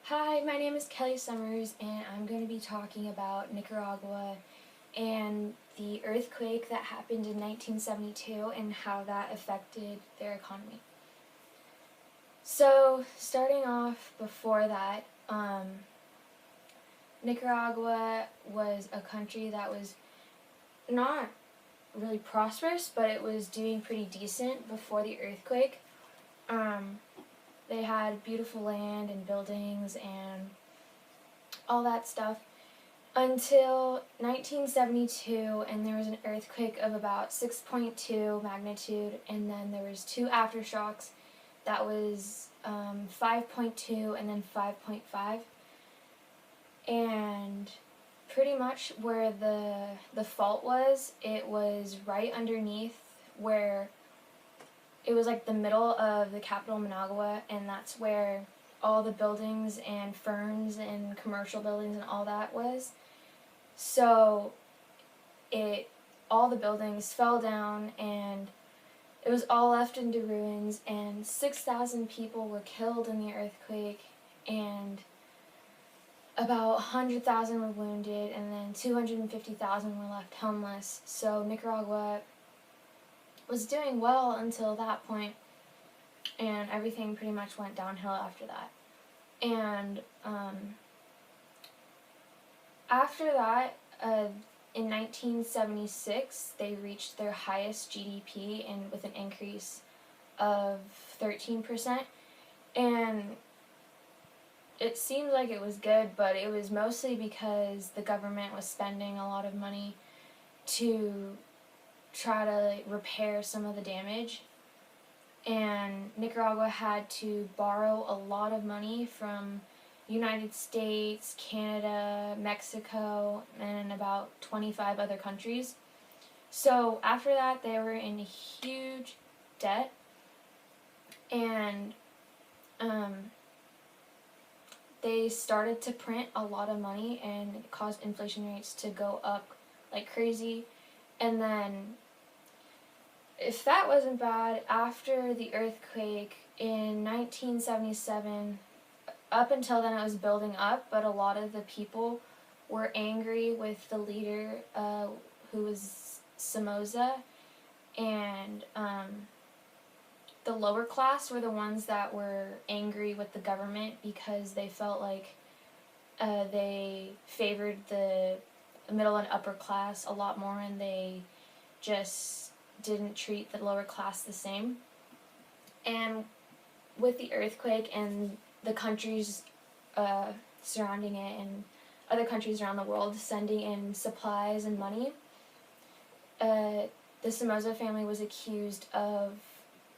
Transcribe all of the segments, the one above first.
Hi, my name is Kelly Summers, and I'm going to be talking about Nicaragua and the earthquake that happened in 1972 and how that affected their economy. So, starting off before that, Nicaragua was a country that was not really prosperous, but it was doing pretty decent before the earthquake. They had beautiful land and buildings and all that stuff until 1972, and there was an earthquake of about 6.2 magnitude, and then there was two aftershocks that was 5.2 and then 5.5. And pretty much where the fault was, it was right underneath where it was like the middle of the capital Managua, and that's where all the buildings and firms and commercial buildings and all that was. So all the buildings fell down, and it was all left into ruins, and 6,000 people were killed in the earthquake, and about 100,000 were wounded, and then 250,000 were left homeless. So Nicaragua was doing well until that point, and everything pretty much went downhill after that. And after that, in 1976, they reached their highest GDP and with an increase of 13%. And it seemed like it was good, but it was mostly because the government was spending a lot of money to try to repair some of the damage. And Nicaragua had to borrow a lot of money from United States, Canada, Mexico, and about 25 other countries. So after that, they were in huge debt, and they started to print a lot of money, and it caused inflation rates to go up like crazy. And then, if that wasn't bad, after the earthquake in 1977, up until then it was building up, but a lot of the people were angry with the leader, who was Somoza, and the lower class were the ones that were angry with the government because they felt like they favored the middle and upper class a lot more, and they just didn't treat the lower class the same. And with the earthquake and the countries surrounding it and other countries around the world sending in supplies and money, the Somoza family was accused of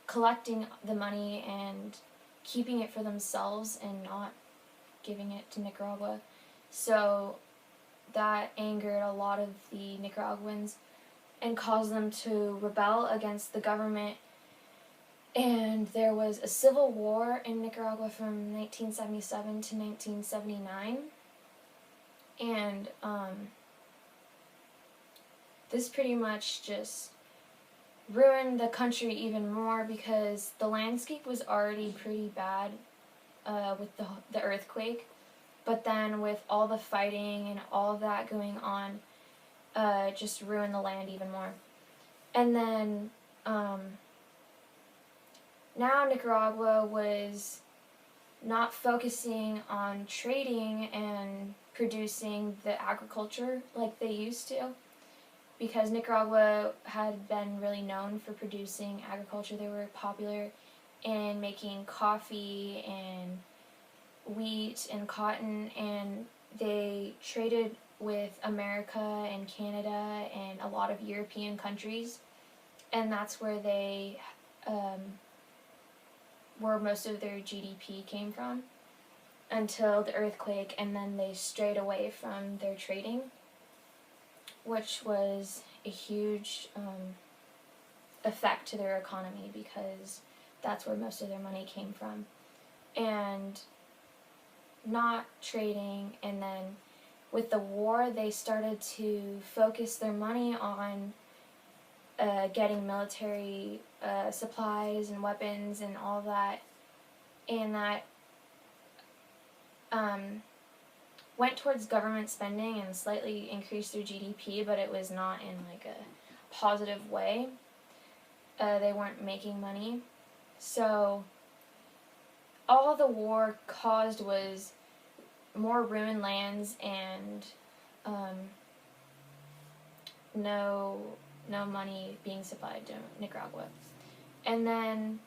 collecting the money and keeping it for themselves and not giving it to Nicaragua. So that angered a lot of the Nicaraguans and caused them to rebel against the government. And there was a civil war in Nicaragua from 1977 to 1979. And this pretty much just ruined the country even more because the landscape was already pretty bad with the earthquake. But then with all the fighting and all of that going on, just ruined the land even more. And then now Nicaragua was not focusing on trading and producing the agriculture like they used to, because Nicaragua had been really known for producing agriculture. They were popular in making coffee and wheat and cotton, and they traded with America and Canada and a lot of European countries, and that's where they where most of their GDP came from until the earthquake, and then they strayed away from their trading, which was a huge effect to their economy because that's where most of their money came from. And not trading, and then with the war they started to focus their money on getting military supplies and weapons and all that, and that went towards government spending and slightly increased their GDP, but it was not in like a positive way. They weren't making money. So all the war caused was more ruined lands and no money being supplied to Nicaragua. And then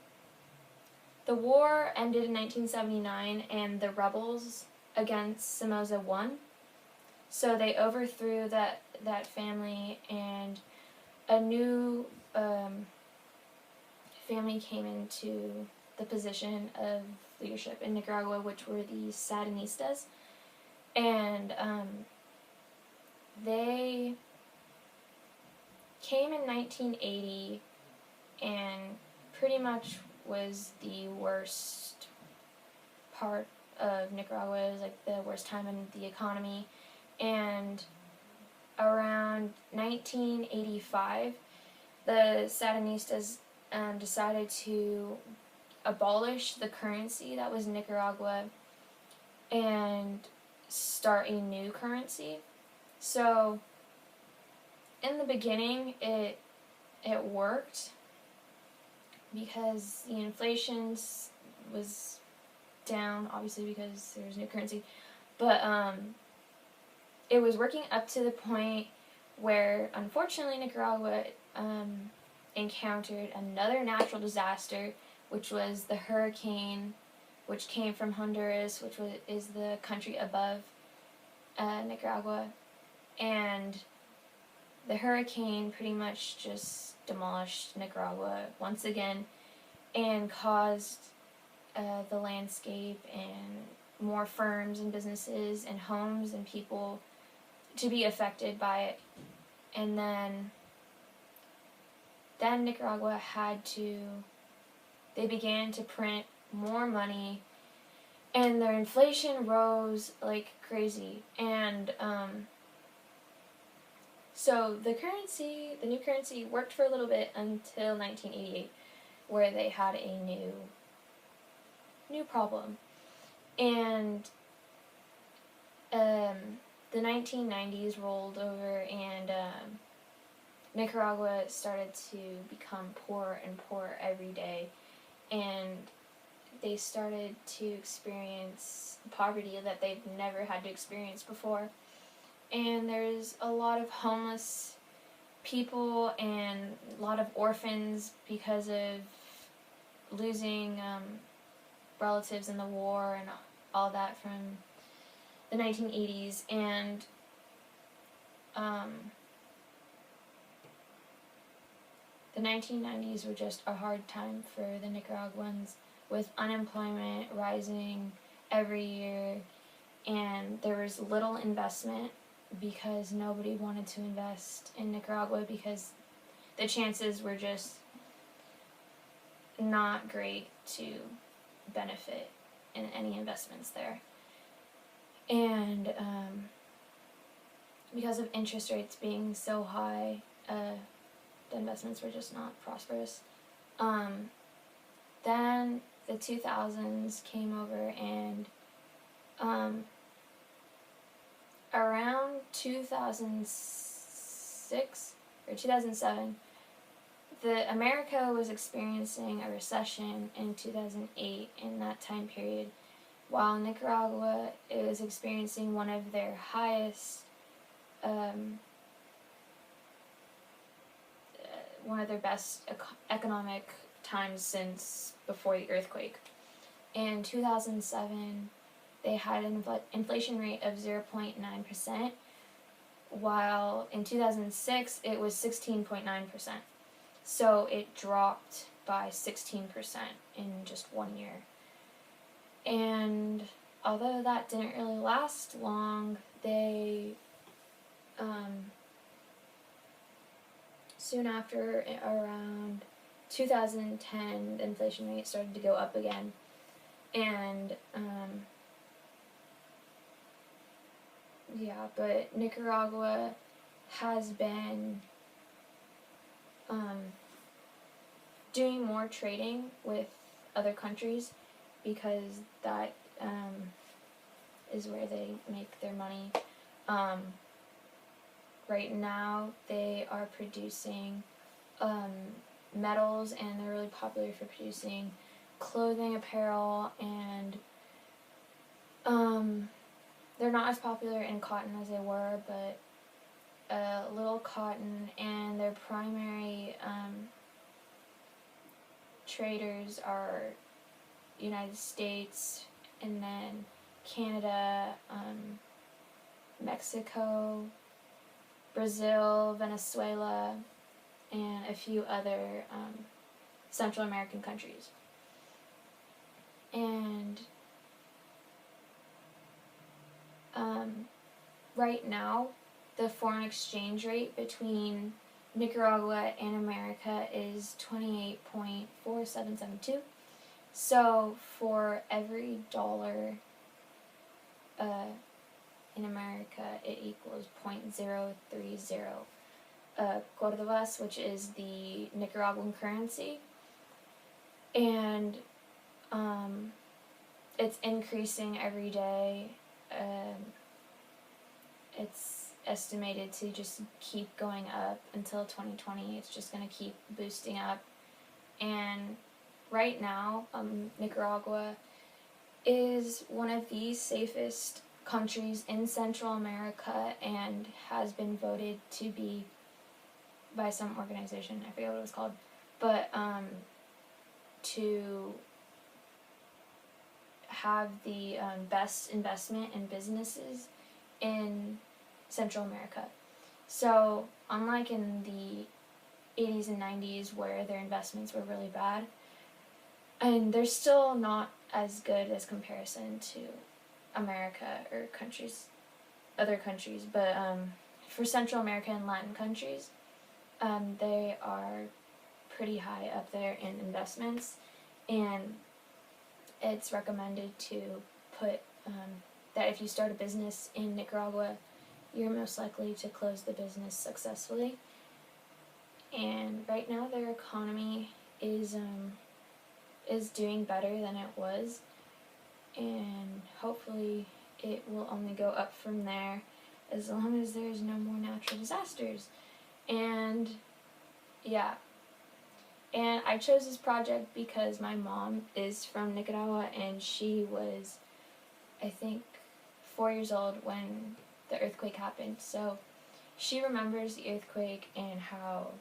the war ended in 1979, and the rebels against Somoza won. So they overthrew that family, and a new family came into the position of leadership in Nicaragua, which were the Sandinistas. And they came in 1980 and pretty much was the worst part of Nicaragua. It was like the worst time in the economy. And around 1985, the Sandinistas decided to abolish the currency that was Nicaragua and start a new currency. So in the beginning, it worked because the inflation was down, obviously because there was new currency, but it was working up to the point where, unfortunately, Nicaragua encountered another natural disaster, which was the hurricane, which came from Honduras, which is the country above Nicaragua, and the hurricane pretty much just demolished Nicaragua once again and caused the landscape and more firms and businesses and homes and people to be affected by it. And then Nicaragua they began to print more money, and their inflation rose like crazy. And so the new currency worked for a little bit until 1988, where they had a new problem. And the 1990s rolled over, and Nicaragua started to become poorer and poorer every day, and they started to experience poverty that they've never had to experience before. And there's a lot of homeless people and a lot of orphans because of losing relatives in the war and all that from the 1980s. And the 1990s were just a hard time for the Nicaraguans, with unemployment rising every year, and there was little investment because nobody wanted to invest in Nicaragua because the chances were just not great to benefit in any investments there. And because of interest rates being so high, the investments were just not prosperous. Then the 2000s came over, and around 2006 or 2007, America was experiencing a recession in 2008 in that time period, while Nicaragua is experiencing one of their highest, one of their best economic times since before the earthquake. In 2007, they had an inflation rate of 0.9%, while in 2006 it was 16.9%. So it dropped by 16% in just 1 year. And although that didn't really last long, they soon after, around 2010, the inflation rate started to go up again. And but Nicaragua has been doing more trading with other countries because that is where they make their money. Right now they are producing metals, and they're really popular for producing clothing, apparel, and they're not as popular in cotton as they were, but a little cotton, and their primary traders are United States, and then Canada, Mexico, Brazil, Venezuela, and a few other Central American countries. And right now, the foreign exchange rate between Nicaragua and America is 28.4772. So for every dollar in America, it equals 0.030 cordobas, which is the Nicaraguan currency. And it's increasing every day. It's estimated to just keep going up until 2020. It's just going to keep boosting up. And right now, Nicaragua is one of the safest countries in Central America, and has been voted to be, by some organization, I forget what it was called, but to have the best investment in businesses in Central America. So unlike in the 80s and 90s where their investments were really bad, and they're still not as good as comparison to America or other countries, but for Central America and Latin countries, they are pretty high up there in investments, and it's recommended to put that if you start a business in Nicaragua, you're most likely to close the business successfully. And right now their economy is doing better than it was, and hopefully it will only go up from there as long as there's no more natural disasters. And yeah, and I chose this project because my mom is from Nicaragua, and she was, I think, 4 years old when the earthquake happened. So she remembers the earthquake and how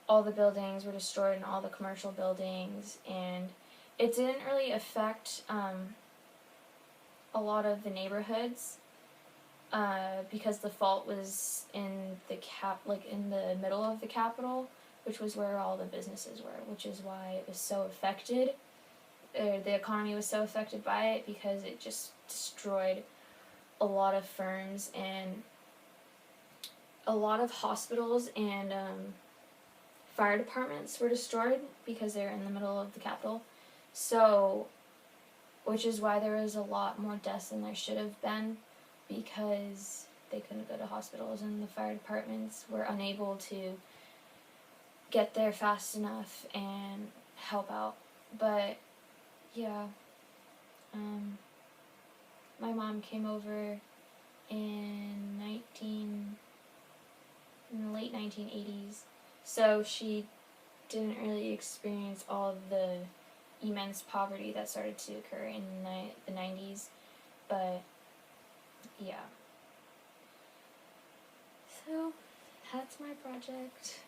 all the buildings were destroyed and all the commercial buildings, and it didn't really affect a lot of the neighborhoods because the fault was in the in the middle of the capital, which was where all the businesses were, which is why it was so affected. The economy was so affected by it because it just destroyed a lot of firms, and a lot of hospitals and fire departments were destroyed because they're in the middle of the capital. So, which is why there was a lot more deaths than there should have been, because they couldn't go to hospitals and the fire departments were unable to get there fast enough and help out. But yeah, my mom came over in the late 1980s, so she didn't really experience all of the immense poverty that started to occur in the 90s, but yeah. So that's my project.